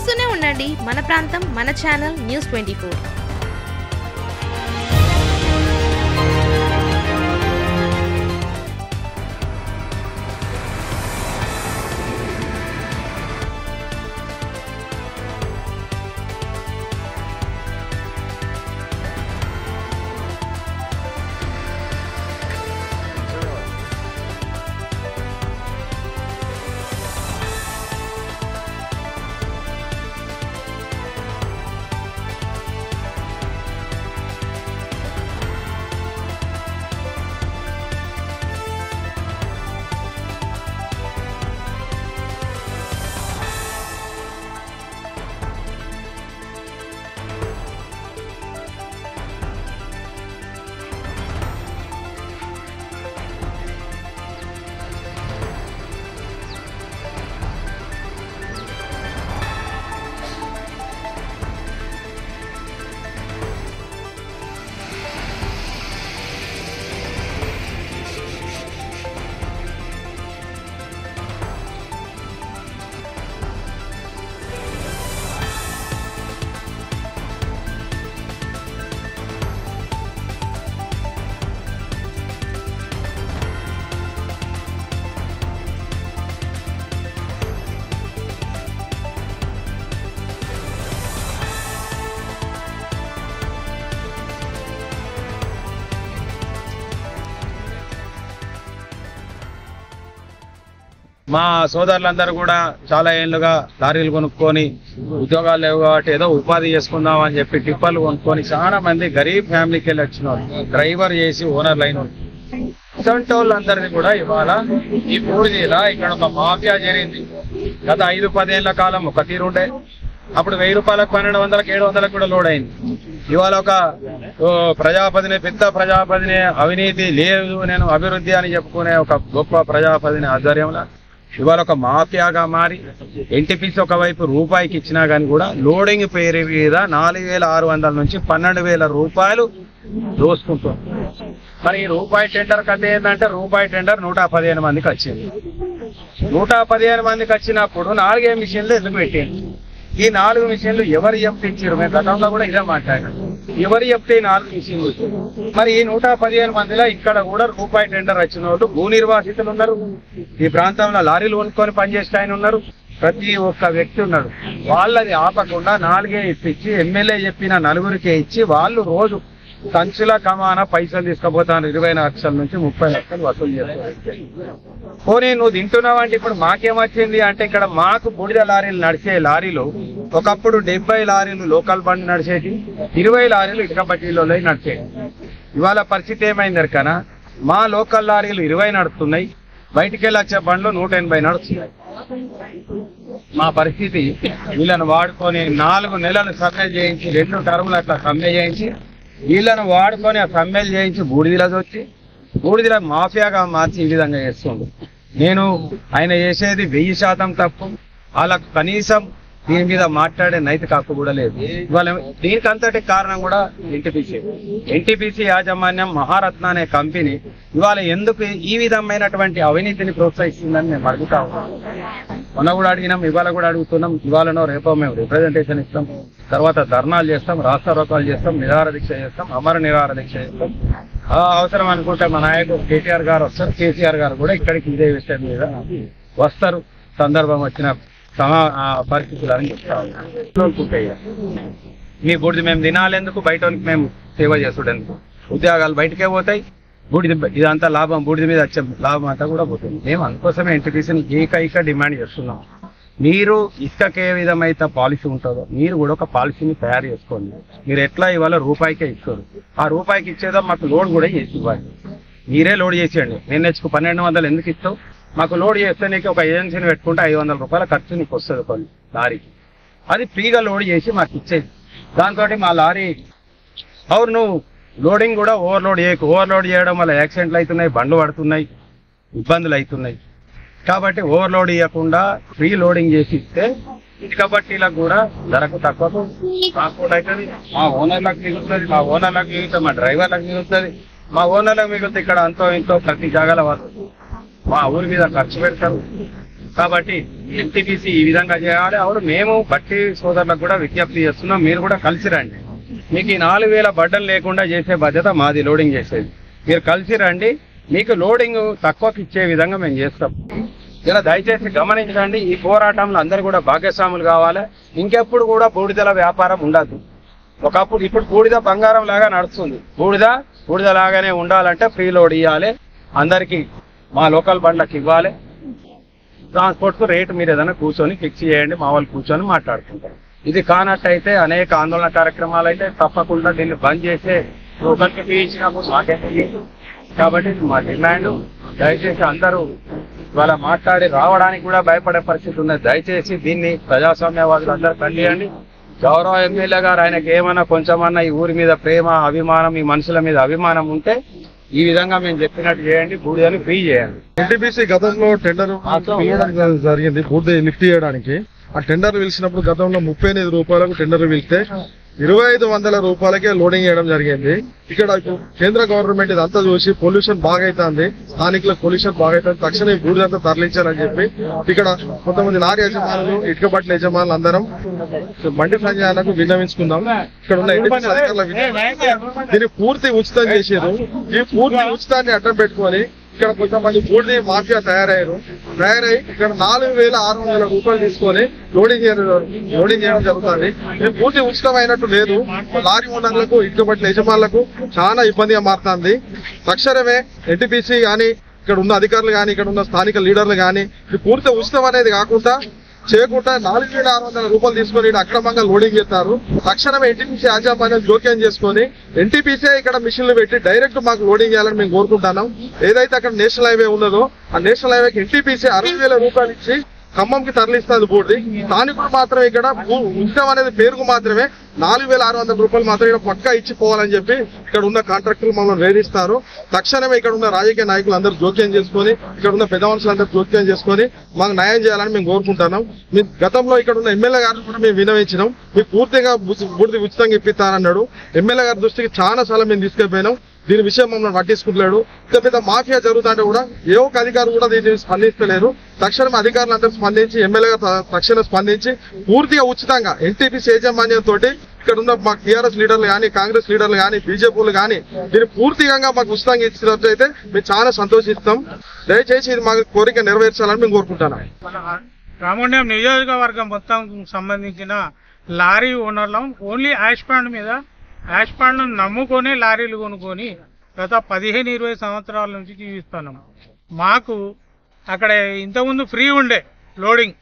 చూస్తూనే ఉండండి మన ప్రాంతం మన ఛానల్ న్యూస్ 24. మా సోదరులందరూ కూడా చాలా ఏళ్ళుగా లారీలు కొనుక్కొని ఉద్యోగాలు లేవు కాబట్టి ఏదో ఉపాధి చేసుకుందాం అని చెప్పి టిప్పర్లు కొనుక్కొని చాలా మంది గరీబ్ ఫ్యామిలీకి వెళ్ళి వచ్చిన వాళ్ళు, డ్రైవర్ చేసి ఓనర్ లైన్ ఇటువంటి వాళ్ళందరినీ కూడా ఇవాళ ఈ బూడిదీలా ఇక్కడ ఒక మాఫియా జరిగింది. గత 5-10 ఏళ్ల కాలం ఒక తీరుండే, అప్పుడు 1000 రూపాయలకు 1200లకు 700లకు కూడా లోడ్ అయింది. ఇవాళ ఒక ప్రజాపతిని, పెద్ద ప్రజాపతిని, అవినీతి లేదు నేను అభివృద్ధి అని చెప్పుకునే ఒక గొప్ప ప్రజాపతిని ఆధ్వర్యంలో ఇవాళ ఒక మాఫియాగా మారి ఎన్టీపీసీ ఒకవైపు రూపాయికి ఇచ్చినా కానీ కూడా లోడింగ్ పేరు మీద 4600 నుంచి 12,000 రూపాయలు దోసుకుంటాం. మరి ఈ రూపాయి టెండర్ కథ ఏంటంటే, రూపాయి టెండర్ 115 మందికి వచ్చింది. 115 మందికి వచ్చినప్పుడు 4 మిషన్లు ఎందుకు పెట్టింది? ఈ 4 మిషన్లు ఎవరు చెప్తించారు? మేము గతంలో కూడా ఇదే మాట్లాడాం. ఎవరు చెప్తే 4 మిషన్లు? మరి ఈ 115 మందిలో ఇక్కడ కూడా రూపాయి టెండర్ వచ్చిన వాళ్ళు భూ నిర్వాసితులు ఉన్నారు, ఈ ప్రాంతంలో లారీలు కొనుక్కొని పనిచేసే ఆయన ఉన్నారు, ప్రతి ఒక్క వ్యక్తి ఉన్నాడు. వాళ్ళది ఆపకుండా 4 ఇప్పించి ఎమ్మెల్యే చెప్పిన 4కే ఇచ్చి వాళ్ళు రోజు సంచుల కమాన పైసలు తీసుకుపోతాను. 20 లక్షల నుంచి 30 లక్షలు వసూలు చేస్తారు. పోనీ నువ్వు తింటున్నావు అంటే ఇప్పుడు మాకేమొచ్చింది అంటే, ఇక్కడ మాకు బూడిద లారీలు నడిచే లారీలు ఒకప్పుడు 70 లారీలు లోకల్ బండి నడిచేటి, 20 లారీలు ఇటుక బట్టీలో నడిచేది. ఇవాళ పరిస్థితి ఏమైంది ఎరకనా? మా లోకల్ లారీలు 20 నడుస్తున్నాయి, బయటికి వెళ్ళి వచ్చే బండ్లు 180 నడుస్తున్నాయి. మా పరిస్థితి వీళ్ళను వాడుకొని 4 నెలలు సమ్మె చేయించి, 2 టర్ములు అట్లా సమ్మె చేయించి, వీళ్ళను వాడుకొని ఆ సమ్మెలు చేయించి బూడిదలకు వచ్చి బూడిదల మాఫియాగా మార్చి ఈ విధంగా చేస్తుండు. నేను ఆయన చేసేది 1000% తప్పు. వాళ్ళకు కనీసం దీని మీద మాట్లాడే నైతిక హక్కు కూడా లేదు. ఇవాళ దీనికి అంతటి కారణం కూడా ఎన్టీపీసీ యాజమాన్యం, మహారత్న అనే కంపెనీ ఇవాళ ఎందుకు ఈ విధమైనటువంటి అవినీతిని ప్రోత్సహిస్తుందని మేము అడుగుతా ఉన్నాం. మొన్న కూడా అడిగినాం, ఇవాళ కూడా అడుగుతున్నాం. ఇవాళనో రేపో మేము రిప్రజెంటేషన్ ఇస్తాం, తర్వాత ధర్నాలు చేస్తాం, రాస్తారోకాలు చేస్తాం, నిరాహార దీక్ష చేస్తాం, అమర నిరాహార దీక్ష చేస్తాం. అవసరం అనుకుంటే మా నాయకుడు కేటీఆర్ గారు వస్తారు, కేసీఆర్ గారు కూడా ఇక్కడికి ఇదే విషయం మీద వస్తారు. సందర్భం వచ్చిన పరిస్థితులని చెప్తా. మీ బూడిది మేము తినాలెందుకు, బయటకి మేము సేవ చేసుడెందుకు? ఉద్యోగాలు బయటకే పోతాయి, బూడిది ఇదంతా లాభం, బూడిది మీద వచ్చే లాభం అంతా కూడా పోతుంది. మేము అందుకోసమే ఎన్టీపీసీని ఏకైక డిమాండ్ చేస్తున్నాం. మీరు ఇసుకకి ఏ విధమైతే పాలసీ ఉంటుందో మీరు కూడా ఒక పాలసీని తయారు చేసుకోండి. మీరు ఎట్లా ఇవాళ రూపాయికే ఇస్తారు, ఆ రూపాయికి ఇచ్చేదో మాకు లోడ్ కూడా చేసి ఇవ్వాలి. మీరే లోడ్ చేసేయండి. NHకు 1200 ఎందుకు ఇస్తావు? మాకు లోడ్ చేస్తే నీకు ఒక ఏజెన్సీని పెట్టుకుంటే 500 రూపాయల ఖర్చు నీకు వస్తుంది కొన్ని లారీకి. అది ఫ్రీగా లోడ్ చేసి మాకు ఇచ్చేది. దాంతో మా లారీ అవును నువ్వు లోడింగ్ కూడా ఓవర్లోడ్ చేయకు. ఓవర్లోడ్ చేయడం వల్ల యాక్సిడెంట్లు అవుతున్నాయి, బండ్లు పడుతున్నాయి, ఇబ్బందులు అవుతున్నాయి. కాబట్టి ఓవర్లోడ్ ఇవ్వకుండా ఫ్రీ లోడింగ్ చేసి ఇస్తే ఇటుక బట్టీలకు కూడా ధరకు తక్కువ ట్రాన్స్పోర్ట్ అవుతుంది. మా ఓనర్లకు మిగులుతుంది, మా ఓనర్లకు మిగులుతుంది, మా డ్రైవర్లకు మిగులుతుంది. మా ఓనర్లకు మిగులుతుంది ఇక్కడ అంతో ఇంతో ప్రతి జాగాల వాళ్ళు మా ఊరి మీద ఖర్చు పెడతారు. కాబట్టి ఎన్టీపీసీ ఈ విధంగా చేయాలి. అవును, మేము బట్టి సోదరులకు కూడా విజ్ఞప్తి చేస్తున్నాం, మీరు కూడా కలిసి రండి. మీకు ఈ 4000 బడ్డలు లేకుండా చేసే బాధ్యత మాది, లోడింగ్ చేసేది. మీరు కలిసి రండి, మీకు లోడింగ్ తక్కువకి ఇచ్చే విధంగా మేము చేస్తాం. ఇలా దయచేసి గమనించండి. ఈ పోరాటంలో అందరూ కూడా భాగస్వాములు కావాలి. ఇంకెప్పుడు కూడా బూడిదల వ్యాపారం ఉండదు. ఒకప్పుడు ఇప్పుడు బూడిద బంగారం లాగా నడుస్తుంది. బూడిద లాగానే ఉండాలంటే ఫ్రీ లోడ్ ఇవ్వాలి, అందరికి మా లోకల్ బండ్లకు ఇవ్వాలి. ట్రాన్స్పోర్ట్ కు రేటు మీరు ఏదైనా కూర్చొని ఫిక్స్ చేయండి, మా వాళ్ళు కూర్చొని మాట్లాడుకుంటారు. ఇది కానట్టయితే అనేక ఆందోళన కార్యక్రమాలు అయితే తప్పకుండా దీన్ని బంద్ చేసే లోకల్కి ఫీ ఇచ్చినప్పుడు మాకేంటి. కాబట్టి మా డిమాండ్, దయచేసి అందరూ ఇవాళ మాట్లాడి రావడానికి కూడా భయపడే పరిస్థితి ఉన్నది. దయచేసి దీన్ని ప్రజాస్వామ్యవాదులు అందరూ ఖండియండి. గౌరవ ఎమ్మెల్యే గారు ఆయనకి ఏమన్నా కొంచెమన్నా ఈ ఊరి మీద ప్రేమ, అభిమానం, ఈ మనుషుల మీద అభిమానం ఉంటే ఈ విధంగా మేము చెప్పినట్టు చేయండి, బూడిదని ఫ్రీ చేయండి. ఎన్టీపీసీ గతంలో టెండర్ జరిగింది బూడిద లిఫ్ట్ చేయడానికి. ఆ టెండర్ పిలిచినప్పుడు గతంలో 38 రూపాయలకు టెండర్ పిలిస్తే 2500 రూపాయలకే లోడింగ్ చేయడం జరిగింది. ఇక్కడ కేంద్ర గవర్నమెంట్ ఇదంతా చూసి పొల్యూషన్ బాగా అవుతుంది, స్థానికులకు పొల్యూషన్ బాగా అవుతుంది, తక్షణం ఈ బూడిదంతా తరలించాలని చెప్పి ఇక్కడ కొంతమంది లారీ యజమానులు, ఇటుక బట్టల యజమానులు అందరం బండి సంజయాలకు విన్నవించుకుందాం. ఇక్కడ ఉన్న ఎన్టీపీసీ అధికారుల దీన్ని పూర్తి ఉచితం చేసారు. ఈ పూర్తి ఉచితాన్ని అడ్డం పెట్టుకొని ఇక్కడ కొంతమంది బూడిద మాఫియా తయారై ఇక్కడ 4600 రూపాయలు తీసుకొని లోడింగ్ చేయడం జరుగుతుంది. ఇది పూర్తి ఉచితమైనట్టు లేదు. లారీ ఓనర్లకు, ఇటుక బట్టల యజమానులకు చాలా ఇబ్బందిగా మారుతుంది. తక్షణమే ఎన్టీపీసీ కానీ, ఇక్కడ ఉన్న అధికారులు కానీ, ఇక్కడ ఉన్న స్థానిక లీడర్లు కానీ ఇది పూర్తి ఉచితం అనేది కాకుండా చేయకుండా 4600 రూపాయలు తీసుకొని అక్రమంగా లోడింగ్ చేస్తారు. తక్షణమే ఎన్టీపీసీ యాజమాన్యం జోక్యం చేసుకొని ఎన్టీపీసీ ఇక్కడ మిషన్లు పెట్టి డైరెక్ట్ మాకు లోడింగ్ చేయాలని మేము కోరుకుంటున్నాం. ఏదైతే అక్కడ నేషనల్ హైవే ఉన్నదో ఆ నేషనల్ హైవేకి ఎన్టీపీసీ 60,000 రూపాయలు ఇచ్చి ఖమ్మంకి తరలిస్తుంది బూడిది. స్థానికులు మాత్రం ఇక్కడ ఉచితం అనేది పేరుకు మాత్రమే 4600 రూపాయలు మాత్రం ఇక్కడ పక్కా ఇచ్చిపోవాలని చెప్పి ఇక్కడ ఉన్న కాంట్రాక్టర్లు మమ్మల్ని వేధిస్తారు. తక్షణమే ఇక్కడ ఉన్న రాజకీయ నాయకులు అందరూ జోక్యం చేసుకొని, ఇక్కడ ఉన్న పెద్ద మనుషులందరూ జోక్యం చేసుకొని మాకు న్యాయం చేయాలని మేము కోరుకుంటున్నాం. మీ గతంలో ఇక్కడ ఉన్న ఎమ్మెల్యే గారిని కూడా మేము వినవించినాం, మీకు పూర్తిగా బూడిది ఉచితంగా ఇప్పిస్తానన్నాడు. ఎమ్మెల్యే గారి దృష్టికి చాలా సార్లు మేము తీసుకెళ్లిపోయినాం. దీని విషయం మమ్మల్ని పట్టించుకుంటలేడు. ఇంత పెద్ద మాఫియా జరుగుతుంటే కూడా ఏ ఒక్క అధికారులు కూడా దీన్ని స్పందించలేరు. తక్షణం అధికారులందరూ స్పందించి, ఎమ్మెల్యే గారు తక్షణం స్పందించి పూర్తిగా ఉచితంగా ఎన్టీపీసీ యాజమాన్యంతో ఇక్కడ ఉన్న మా టీఆర్ఎస్ లీడర్లు కానీ, కాంగ్రెస్ లీడర్లు కానీ, బీజేపీలు కానీ దీన్ని పూర్తిగా మాకు ఉచితంగా ఇచ్చినట్లయితే మేము చాలా సంతోషిస్తాం. దయచేసి ఇది మాకు కోరిక నెరవేర్చాలని మేము కోరుకుంటున్నాం. రామగుండం నియోజకవర్గం మొత్తం సంబంధించిన లారీ ఓనర్లం ఓన్లీ యాష్ పాండ్ను నమ్ముకొని లారీలు కొనుక్కొని గత 15-20 సంవత్సరాల నుంచి జీవిస్తున్నాం. మాకు అక్కడ ఇంతకుముందు ఫ్రీ ఉండే లోడింగ్,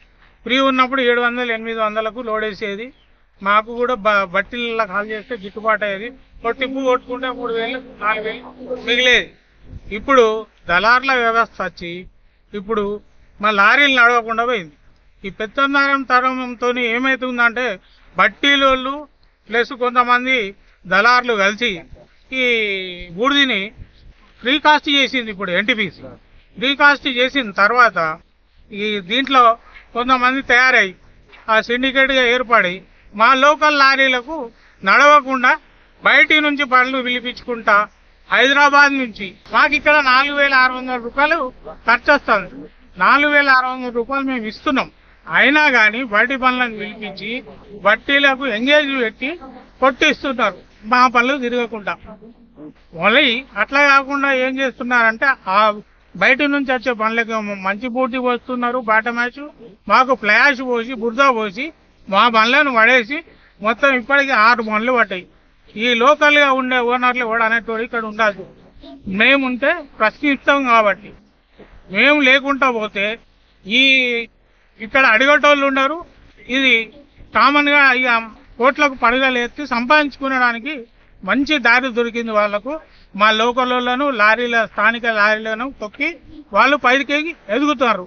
ఫ్రీ ఉన్నప్పుడు 700-800లకు లోడ్ వేసేది. మాకు కూడా బట్టీలలో కాల్ చేస్తే గిట్టుబాటు అయ్యేది. టిప్పు కొట్టుకుంటే 3000-4000 మిగిలేది. ఇప్పుడు దళార్ల వ్యవస్థ వచ్చి ఇప్పుడు మా లారీలు నడవకుండా పోయింది. ఈ పెత్తందారం తరంతో ఏమవుతుందంటే బట్టీలోళ్ళు ప్లస్ కొంతమంది దళార్లు కలిసి ఈ బూడిదని ఫ్రీ కాస్ట్ చేసింది. ఇప్పుడు ఎన్టీపీసీ ఫ్రీ కాస్ట్ చేసిన తర్వాత ఈ దీంట్లో కొంతమంది తయారై ఆ సిండికేట్గా ఏర్పడి మా లోకల్ లారీలకు నడవకుండా బయటి నుంచి బండ్లు పిలిపించుకుంటా హైదరాబాద్ నుంచి మాకు ఇక్కడ 4600 రూపాయలు ఖర్చు వస్తుంది. 4600 రూపాయలు మేము ఇస్తున్నాం. అయినా కానీ బయటి పనులను పిలిపించి బట్టీలకు ఎంగేజ్ పెట్టి కొట్టిస్తున్నారు మా పనులు తిరగకుండా. మళ్ళీ అట్లా కాకుండా ఏం చేస్తున్నారంటే ఆ బయట నుంచి వచ్చే పనులకి మంచి బూటి పోస్తున్నారు, బాట మ్యాచ్ మాకు ఫ్లాష్ పోసి బురద పోసి మా పనులను పడేసి మొత్తం ఇప్పటికీ 6 పనులు పట్టాయి. ఈ లోకల్గా ఉండే ఓనర్లు కూడా అనేటోడు ఇక్కడ ఉండాలి. మేముంటే ప్రశ్నిస్తాం కాబట్టి, మేము లేకుండా పోతే ఈ ఇక్కడ అడిగేటోళ్ళు ఉండరు. ఇది కామన్గా ఇక కోట్లకు పడగలు ఎత్తి సంపాదించుకునడానికి మంచి దారి దొరికింది వాళ్లకు. మా లోకల్లను స్థానిక లారీలను తొక్కి వాళ్ళు పైకి ఎదుగుతారు.